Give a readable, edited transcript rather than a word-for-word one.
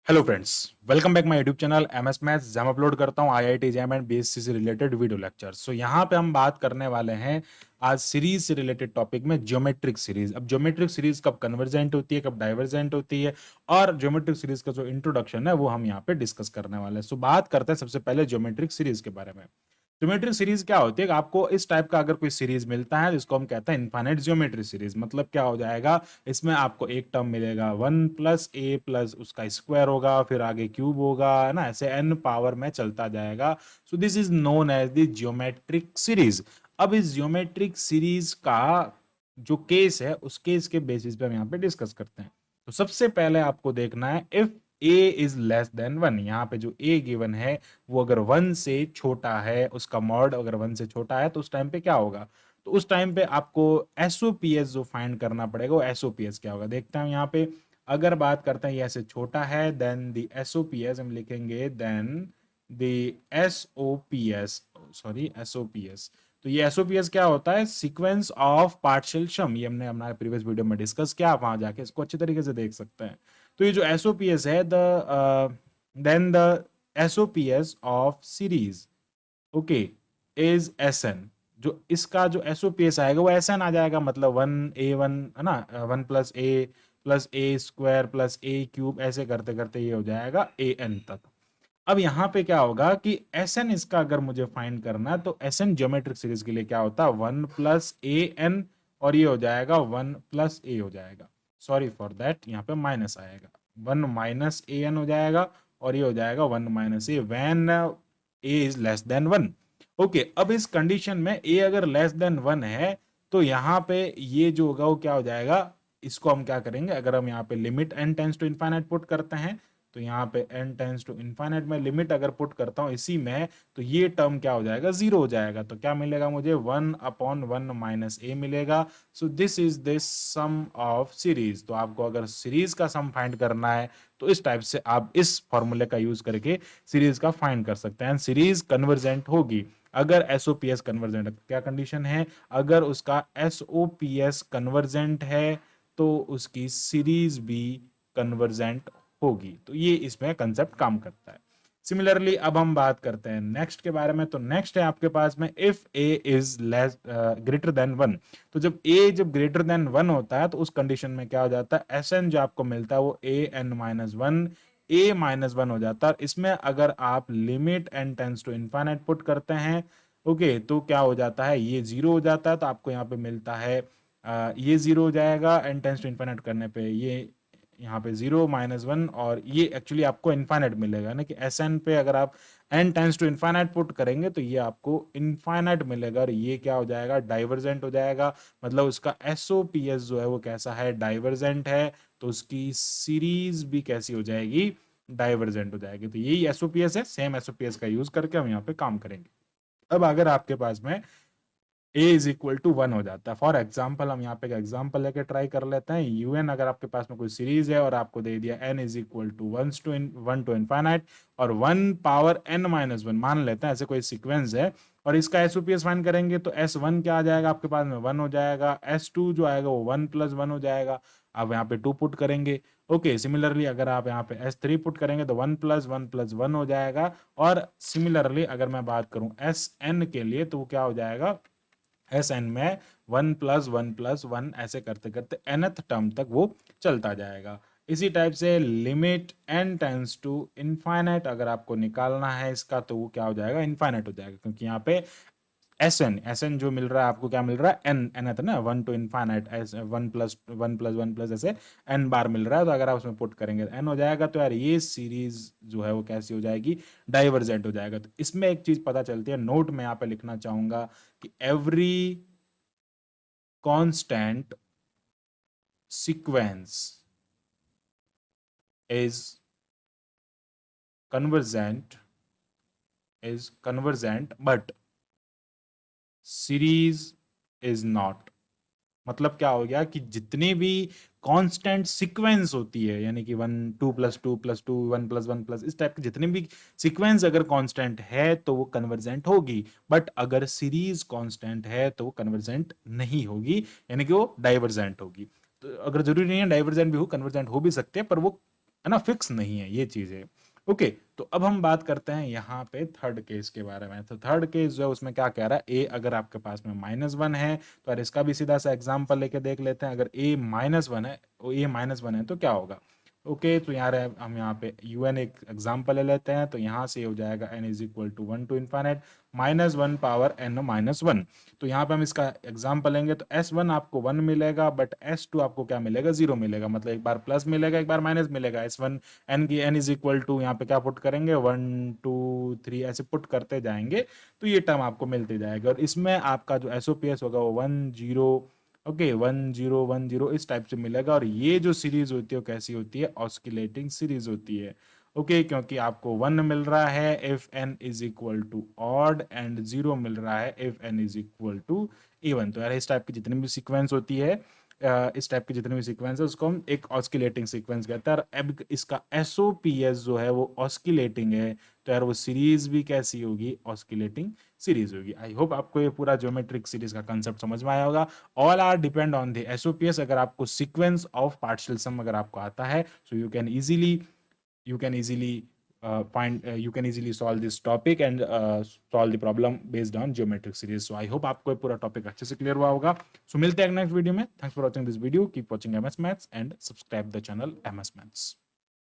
Hello friends, welcome back my YouTube channel MS maths, जहां मैं upload करता हूं आईआईटी जैम एंड बीएससी से रिलेटेड वीडियो लेक्चर्स। सो यहां पे हम बात करने वाले हैं आज सीरीज से रिलेटेड टॉपिक में ज्योमेट्रिक सीरीज। अब ज्योमेट्रिक सीरीज कब कन्वर्जेंट होती है, कब डाइवर्जेंट होती है, और ज्योमेट्रिक सीरीज का जो इंट्रोडक्शन है वो हम यहाँ पे डिस्कस करने वाले हैं। सो बात करते हैं सबसे पहले ज्योमेट्रिक सीरीज के बारे में। ज्योमेट्रिक सीरीज क्या होती है? आपको इस टाइप का अगर कोई सीरीज मिलता है जिसको हम कहते हैं इनफाइनाइट ज्योमेट्रिक सीरीज, मतलब क्या हो जाएगा, इसमें आपको एक टर्म मिलेगा 1 + a प्लस उसका स्क्वायर होगा, फिर आगे क्यूब होगा, है ना, ऐसे n पावर में चलता जाएगा। So this is known as the geometric series. अब इस ज्योमेट्रिक सीरीज का जो केस है उस केस के बेसिस पे हम यहाँ पे डिस्कस करते हैं। तो सबसे पहले आपको देखना है if a is less than 1। यहाँ पे जो a गिवन है वो अगर 1 से छोटा है, उसका मॉड अगर 1 से छोटा है, तो उस टाइम पे क्या होगा? तो उस टाइम पे आपको एसओपीएस जो फाइंड करना पड़ेगा, वो एसओपीएस क्या होगा देखते हैं यहाँ पे। अगर बात करते हैं ये ऐसे छोटा है, देन द एसओपीएस हम लिखेंगे, देन द एसओपीएस, सॉरी एसओपीएस। तो ये एसओपीएस क्या होता है? सीक्वेंस ऑफ पार्शियल सम। ये हमने हमारे प्रीवियस वीडियो में डिस्कस किया, आप वहां जाके इसको अच्छे तरीके से देख सकते हैं। तो ये जो एसओपीएस है, then the SOPS of series, okay, is S N. जो इसका जो एसओपीएस आएगा वो एस एन आ जाएगा, मतलब 1a1, है ना, 1 + a + a² + a³ ऐसे करते करते ये हो जाएगा an तक। अब यहाँ पे क्या होगा कि एस एन इसका अगर मुझे फाइंड करना है, तो एस एन ज्योमेट्रिक सीरीज के लिए क्या होता है, 1 + an, और ये हो जाएगा 1 + a हो जाएगा। सॉरी फॉर दैट, यहाँ पे माइनस आएगा, 1 - an हो जाएगा, और ये हो जाएगा 1 - a when A is less than 1। Okay, अब इस कंडीशन में ए अगर लेस देन 1 है, तो यहाँ पे ये जो होगा वो क्या हो जाएगा, इसको हम क्या करेंगे, अगर हम यहाँ पे limit n tends to infinite put करते हैं, तो यहाँ पे n टेंस टू इनफाइनाइट में लिमिट अगर पुट करता हूं इसी में, तो ये टर्म क्या हो जाएगा, जीरो हो जाएगा। तो क्या मिलेगा मुझे, 1/1 - a मिलेगा। So this is this sum of series. तो आपको अगर सीरीज का सम फाइंड करना है, तो इस टाइप से आप इस फॉर्मूले का यूज करके सीरीज का फाइंड कर सकते हैं। सीरीज कन्वर्जेंट होगी अगर एसओपीएस कन्वर्जेंट। क्या कंडीशन है? अगर उसका एसओपीएस कन्वर्जेंट है तो उसकी सीरीज भी कन्वर्जेंट होगी। तो ये इसमें कंसेप्ट काम करता है। सिमिलरली अब हम बात करते हैं नेक्स्ट के बारे में। तो नेक्स्ट है आपके पास में, if A is less greater than 1। तो जब ए जब ग्रेटर देन 1 होता है, तो उस कंडीशन में क्या हो जाता है, एस एन जो आपको मिलता है वो an-1 a-1 हो जाता है। इसमें अगर आप limit n tends to infinite put करते हैं, ओके, तो क्या हो जाता है, ये जीरो हो जाता है। तो आपको यहाँ पे मिलता है ये जीरो हो जाएगा n टेंस टू इनफाइनाइट करने पे, ये यहाँ पे 0 - 1, और ये एक्चुअली आपको इनफाइनाइट मिलेगा ना, कि एस एन पे अगर आप n tends to infinite put करेंगे तो ये आपको इनफाइनाइट मिलेगा, और ये क्या हो जाएगा, डाइवर्जेंट हो जाएगा। मतलब उसका एसओपीएस जो है वो कैसा है, डाइवर्जेंट है। तो उसकी सीरीज भी कैसी हो जाएगी, डाइवर्जेंट हो जाएगी। तो यही एसओपीएस है, सेम एसओपीएस का यूज करके हम यहाँ पे काम करेंगे। अब अगर आपके पास में a = 1 हो जाता है, फॉर एग्जाम्पल हम यहाँ पे एग्जाम्पल लेके ट्राई कर लेते हैं। un अगर आपके पास में कोई सीरीज है और आपको दे दिया n = 1 to इनफाइनाइट और 1 ^ n - 1 मान लेते हैं, ऐसे कोई सीक्वेंस है, और इसका एसओपीएस फाइंड करेंगे, तो S1 क्या आ जाएगा आपके पास में, 1 हो जाएगा। S2 जो आएगा वो 1 + 1 हो जाएगा। अब यहाँ पे 2 पुट करेंगे। ओके, सिमिलरली अगर आप यहाँ पे S3 पुट करेंगे तो 1 + 1 + 1 हो जाएगा। और सिमिलरली अगर मैं बात करूं Sn के लिए, तो वो क्या हो जाएगा, एस एन में 1 + 1 + 1 ऐसे करते करते nth टर्म तक वो चलता जाएगा। इसी टाइप से limit n tends to infinite अगर आपको निकालना है इसका, तो वो क्या हो जाएगा, इनफाइनाइट हो जाएगा, क्योंकि यहाँ पे एस एन जो मिल रहा है आपको, क्या मिल रहा है, एन एन है ना, 1 to इनफाइनाइट, 1 + 1 + 1 ऐसे n बार मिल रहा है। तो अगर आप उसमें पुट करेंगे तो n हो जाएगा। तो यार ये सीरीज जो है वो कैसी हो जाएगी, डाइवर्जेंट हो जाएगा। तो इसमें एक चीज पता चलती है, नोट में यहाँ पे लिखना चाहूंगा कि every constant sequence is convergent but series is not। मतलब क्या हो गया कि जितनी भी कांस्टेंट सीक्वेंस होती है, यानी कि 1 2 + 2 + 2 1 + 1 + इस टाइप की जितनी भी सीक्वेंस अगर कांस्टेंट है तो वो कन्वर्जेंट होगी। बट अगर सीरीज कांस्टेंट है तो वो कन्वर्जेंट नहीं होगी, यानी कि वो डाइवर्जेंट होगी। तो अगर जरूरी नहीं है डाइवर्जेंट भी हो, कन्वर्जेंट हो भी सकते हैं, पर वो है ना, फिक्स नहीं है ये चीजें। ओके, तो अब हम बात करते हैं यहाँ पे थर्ड केस के बारे में। तो थर्ड केस जो है उसमें क्या कह रहा है, ए अगर आपके पास में -1 है, तो यार इसका भी सीधा सा एग्जांपल लेके देख लेते हैं। अगर a -1 है तो क्या होगा। ओके, तो यार हम यहाँ पे un एक एग्जांपल ले लेते हैं। तो यहाँ से हो जाएगा n is equal to 1 to infinite -1 power n-1। तो यहाँ पे हम इसका एग्जांपल लेंगे तो S1 आपको 1 मिलेगा, बट S2 आपको क्या मिलेगा, 0 मिलेगा। मतलब एक बार प्लस मिलेगा, एक बार माइनस मिलेगा। S1 n is equal to यहाँ पे क्या पुट करेंगे, 1 2 3 ऐसे पुट करते जाएंगे तो ये टर्म आपको मिलते जाएगा। और इसमें आपका जो SOPS होगा वो 1 0, ओके 1 0 1 0 इस टाइप से मिलेगा। और ये जो सीरीज होती है वो कैसी होती है, ऑस्किलेटिंग सीरीज होती है। ओके, क्योंकि आपको 1 मिल रहा है if n is equal to odd and 0 मिल रहा है if n is equal to even. तो यार इस टाइप की जितनी भी सीक्वेंस होती है, इस टाइप की जितनी भी सीक्वेंस है उसको हम एक ऑस्किलेटिंग सीक्वेंस कहते हैं। और अब इसका एसओपीएस जो है वो ऑस्किलेटिंग है, तो यार वो सीरीज भी कैसी होगी, ऑस्किलेटिंग सीरीज होगी। आई होप आपको ये पूरा ज्योमेट्रिक सीरीज का कंसेप्ट समझ में आया होगा। All are depend on the SOPS. अगर आपको सीक्वेंस ऑफ पार्शियल सम अगर आपको आता है, सो you can easily you can easily solve this topic and solve the problem based on geometric series. So I hope आपको ये पूरा टॉपिक अच्छे से क्लियर हुआ होगा। सो मिलते हैं नेक्स्ट वीडियो में। Thanks for watching this video, keep watching MS Maths and subscribe the channel MS Maths।